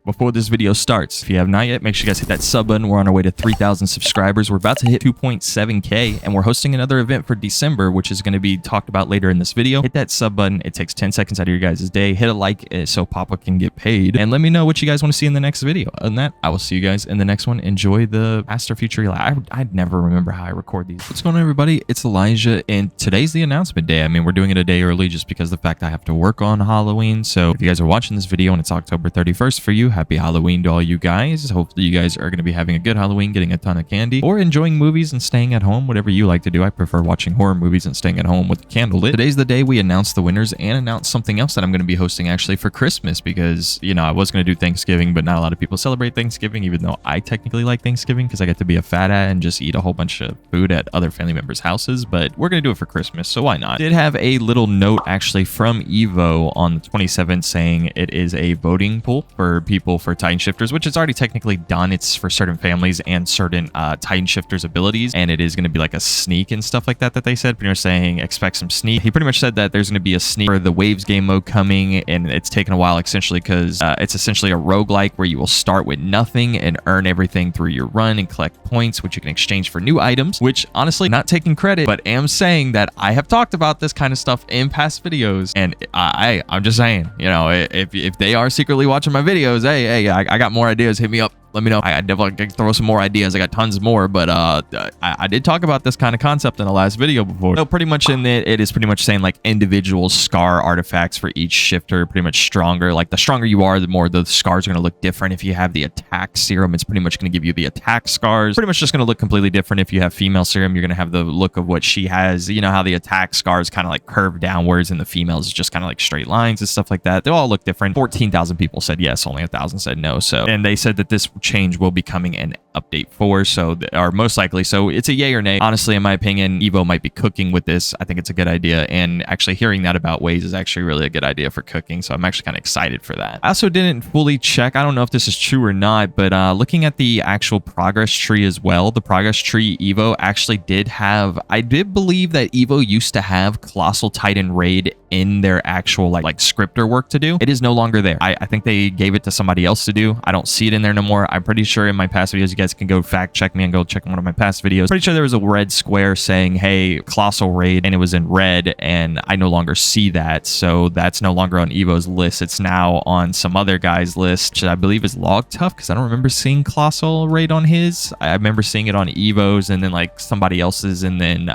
before this video starts, if you have not yet, make sure you guys hit that sub button. We're on our way to 3,000 subscribers. We're about to hit 2.7K, and we're hosting another event for December, which is going to be talked about later in this video. Hit that sub button. It takes 10 seconds out of your guys' day. Hit a like so Papa can get paid, and let me know what you guys want to see in the next video. Other than that, I will see you guys in the next one. Enjoy the past or future. I'd never remember how I record these. What's going on, everybody? It's Elijah, and today's the announcement day. I mean, we're doing it a day early just because of the fact I have to work on Halloween. So if you guys are watching this video and it's October 31st for you, happy Halloween to all you guys. Hopefully you guys are going to be having a good Halloween, getting a ton of candy, or enjoying movies and staying at home, whatever you like to do. I prefer watching horror movies and staying at home with a candle lit. Today's the day we announce the winners and announce something else that I'm going to be hosting actually for Christmas, because, you know, I was going to do Thanksgiving, but not a lot of people celebrate Thanksgiving, even though I technically like Thanksgiving because I get to be a fat ass and just eat a whole bunch of food at other family members' houses. But we're going to do it for Christmas, so why not? Did have a little note actually from Evo on the 27th saying it is a voting pool for people for Titan Shifters, which is already technically done. It's for certain families and certain Titan Shifters abilities, and it is going to be like a sneak and stuff like that they said. Pretty much saying expect some sneak. He pretty much said that there's going to be a sneak for the Waves game mode coming, and it's taken a while essentially because it's essentially a roguelike where you will start with nothing and earn everything through your run and collect points, which you can exchange for new items, which honestly, not taking credit, but am saying that I have talked about this kind of stuff in past videos, and I'm just saying, you know, if they are secretly watching my videos, hey, I got more ideas, hit me up. Let me know. I definitely can throw some more ideas. I got tons more, but I did talk about this kind of concept in the last video before. So pretty much in it is pretty much saying like individual scar artifacts for each shifter, pretty much stronger. Like the stronger you are, the more the scars are going to look different. If you have the attack serum, it's pretty much going to give you the attack scars. Pretty much just going to look completely different. If you have female serum, you're going to have the look of what she has. You know how the attack scars kind of like curve downwards and the females is just kind of like straight lines and stuff like that. They all look different. 14,000 people said yes, only 1,000 said no. So, and they said that this change will be coming in update 4, so or most likely. So it's a yay or nay. Honestly, in my opinion, Evo might be cooking with this. I think it's a good idea, and actually hearing that about Waves is actually really a good idea for cooking, so I'm actually kind of excited for that. I also didn't fully check, I don't know if this is true or not, but looking at the actual progress tree as well, the progress tree Evo actually did have, I did believe that Evo used to have Colossal Titan Raid in their actual like scripter work to do. It is no longer there. I think they gave it to somebody else to do. I don't see it in there no more. I'm pretty sure in my past videos, you guys can go fact check me and go check one of my past videos. Pretty sure there was a red square saying, hey, Colossal Raid, and it was in red, and I no longer see that. So that's no longer on Evo's list. It's now on some other guy's list, which I believe is Log Tough, because I don't remember seeing Colossal Raid on his. I remember seeing it on Evo's and then like somebody else's, and then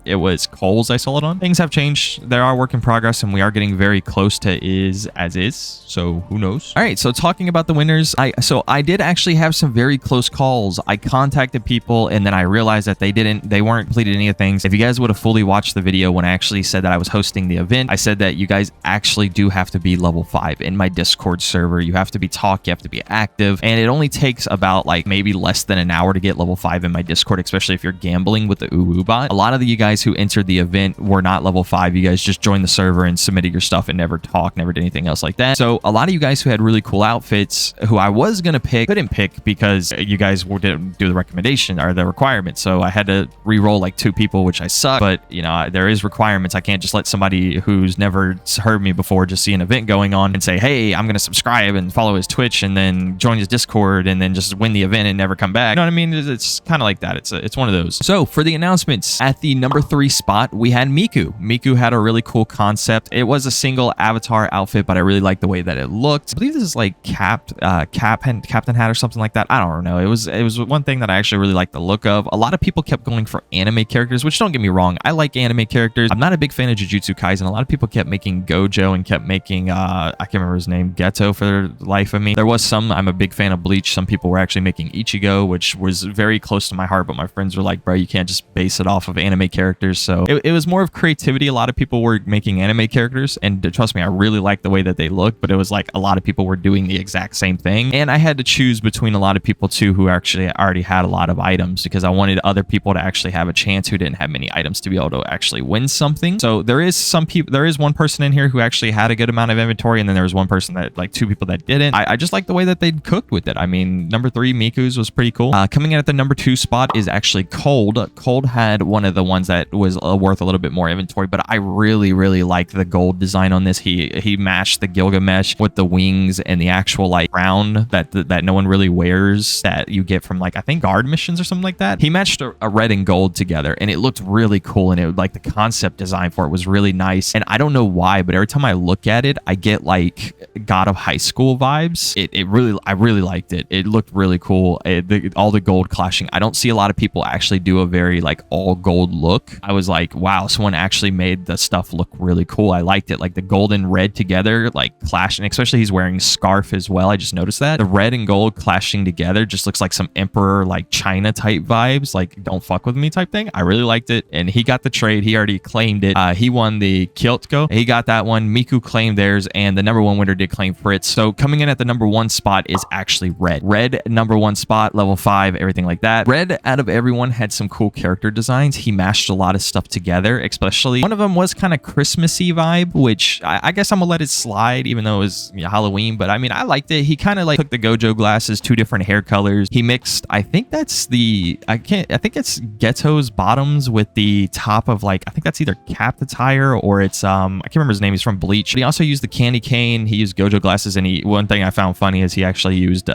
it was Cole's I saw it on. Things have changed. There are work in progress, and we are getting very close to is as is, so who knows. All right, so talking about the winners, I did actually have some very close calls. I contacted people, and then I realized that they weren't completed any of the things. If you guys would have fully watched the video when I actually said that I was hosting the event, I said that you guys actually do have to be level 5 in my Discord server. You have to be you have to be active, and it only takes about like maybe less than an hour to get level 5 in my Discord, especially if you're gambling with the UU bot. A lot of you guys who entered the event were not level 5. You guys just joined the server and submitted your stuff and never talked, never did anything else like that. So a lot of you guys who had really cool outfits who I was gonna pick couldn't pick because you guys didn't do the recommendation or the requirements. So I had to re-roll like 2 people, which I suck, but you know, there is requirements. I can't just let somebody who's never heard me before just see an event going on and say, hey, I'm gonna subscribe and follow his Twitch and then join his Discord and then just win the event and never come back. You know what I mean? It's kind of like that. It's one of those. So for the announcements, at the number 3 spot, we had Miku. Miku had a really cool concept. It was a single avatar outfit, but I really liked the way that it looked. I believe this is like Captain Hat or something like that. I don't know. It was one thing that I actually really liked the look of. A lot of people kept going for anime characters, which don't get me wrong, I like anime characters. I'm not a big fan of Jujutsu Kaisen. A lot of people kept making Gojo and kept making I can't remember his name, Geto, for the life of me. There was some, I'm a big fan of Bleach. Some people were actually making Ichigo, which was very close to my heart, but my friends were like, bro, you can't just base it off of anime characters. So it was more of creativity. A lot of people were making anime characters, and trust me, I really liked the way that they looked, but it was like a lot of people were doing the exact same thing, and I had to choose between a lot of people too who actually already had a lot of items, because I wanted other people to actually have a chance who didn't have many items to be able to actually win something. So there is one person in here who actually had a good amount of inventory, and then there was one person that, like, two people that didn't. I just like the way that they cooked with it. I mean, number 3, Miku's, was pretty cool. Coming in at the number 2 spot is actually Cold. Cold had one of the ones that was worth a little bit more inventory, but I really like the gold design on this. He matched the Gilgamesh with the wings and the actual, like, crown that no one really wears that you get from, like, I think guard missions or something like that. He matched a red and gold together, and it looked really cool, and it, like, the concept design for it was really nice. And I don't know why, but every time I look at it, I get, like, God of High School vibes. I really liked it. It looked really cool. All the gold clashing. I don't see a lot of people actually do a very, like, all gold look. I was like, wow, someone actually made the stuff look really cool. I liked it. Like, the gold and red together, like, clashing, especially he's wearing a scarf as well. I just noticed that the red and gold clashing together just looks like some emperor, like, China type vibes, like, don't fuck with me type thing. I really liked it, and he got the trade. He already claimed it. He won the Kyotko. He got that one. Miku claimed theirs, and the number 1 winner did claim Fritz. So coming in at the number 1 spot is actually Red. Red, number 1 spot, level 5, everything like that. Red, out of everyone, had some cool character designs. He mashed a lot of stuff together, especially one of them was kind of Christmassy vibe, which I guess I'm gonna let it slide, even though it was, you know, Halloween. But I mean, I liked it. He kind of, like, took the Gojo glasses, 2 different hair colors. He mixed, I think it's Ghetto's bottoms with the top of, like, I think that's either Cap attire or it's I can't remember his name. He's from Bleach. But he also used the candy cane. He used Gojo glasses, and one thing I found funny is he actually used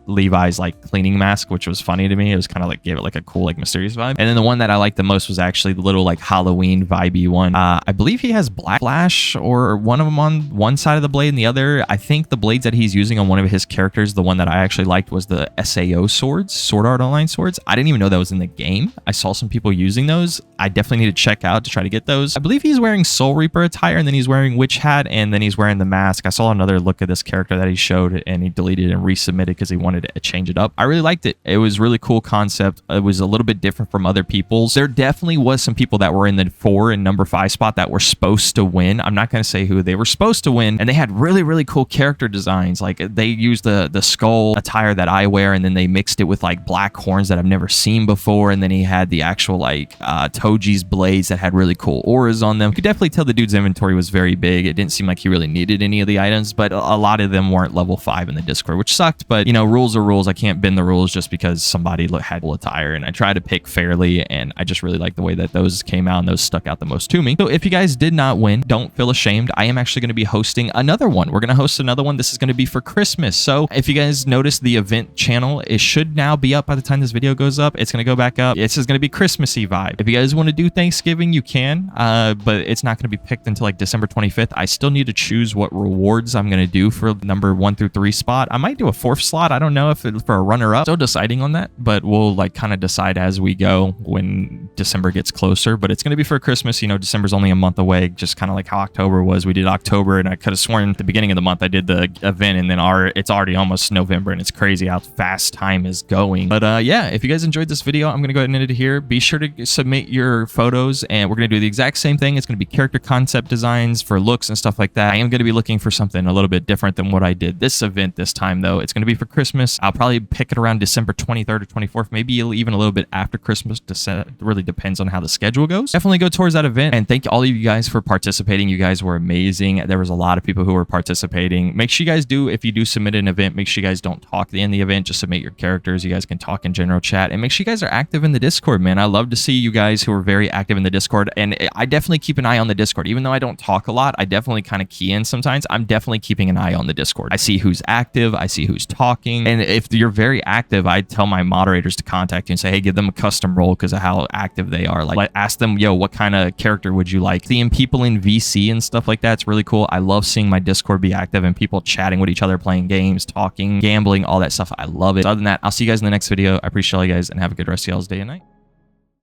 Levi's, like, cleaning mask, which was funny to me. It was kind of like, gave it like a cool, like, mysterious vibe. And then the one that I liked the most was actually the little, like, Halloween vibey one. I believe he has Black Flash or one of them on one side of the blade and the other. I think the blades that he's using on one of his characters, the one that I actually liked, was the SAO swords, Sword Art Online swords. I didn't even know that was in the game. I saw some people using those. I definitely need to check out to try to get those. I believe he's wearing Soul Reaper attire, and then he's wearing Witch Hat, and then he's wearing the mask. I saw another look at this character that he showed, and he deleted and resubmitted because he wanted to change it up. I really liked it. It was really cool concept. It was a little bit different from other people's. There definitely was some people that were in the 4 and number 5 spot that were supposed to win. I'm not going to say who they were supposed to win, and they had really cool character designs. Like, they used the skull attire that I wear, and then they mixed it with, like, black horns that I've never seen before, and then he had the actual, like, Toji's blades that had really cool auras on them. You could definitely tell the dude's inventory was very big. It didn't seem like he really needed any of the items, but a lot of them weren't level 5 in the Discord, which sucked. But, you know, rules are rules. I can't bend the rules just because somebody had cool attire, and I try to pick fairly, and I just really like the way that those came out, and those stuck out the most to me. So if you guys did not win, don't feel ashamed. I am actually going to be hosting another one. We're going to host another one. This is going to be for Christmas. So if you guys notice, the event channel, it should now be up by the time this video goes up. It's going to go back up. This is going to be Christmassy vibe. If you guys want to do Thanksgiving, you can, but it's not going to be picked until, like, December 25th. I still need to choose what rewards I'm going to do for number 1 through 3 spot. I might do a 4th slot. I don't know if it's for a runner-up. Still deciding on that, but we'll, like, kind of decide as we go when December gets closer. But it's going to be for Christmas. You know, December's only a month away, just kind of like how October was. We did October, and I could have sworn at the beginning of the month I did the event, and then it's already almost November, and it's crazy how fast time is going. But yeah, if you guys enjoyed this video, I'm going to go ahead and end it here. Be sure to submit your photos, and we're going to do the exact same thing. It's going to be character concept designs for looks and stuff like that. I am going to be looking for something a little bit different than what I did this event this time, though. It's going to be for Christmas. I'll probably pick it around December 23rd or 24th, maybe even a little bit after Christmas. It really depends on how the schedule goes. Definitely go towards that event, and thank all of you guys for participating. You guys were amazing. There was a lot of people who were participating. Make sure you guys do, if you do submit an event, make sure you guys don't talk in the event. Just submit your characters. You guys can talk in general chat, and make sure you guys are active in the Discord, man. I love to see you guys who are very active in the Discord, and I definitely keep an eye on the Discord. Even though I don't talk a lot, I definitely kind of key in sometimes. I'm definitely keeping an eye on the Discord. I see who's active. I see who's talking, and if you're very active, I tell my moderators to contact you and say, hey, give them a custom role because of how active they are. Like, ask them, yo, what kind of character would you like? Seeing people in VC and stuff like that's really cool. I love seeing my Discord be active and people chatting with each other, playing games, talking, gambling, all that stuff. I love it. So other than that, I'll see you guys in the next video. I appreciate all you guys, and have a good rest of y'all's day and night.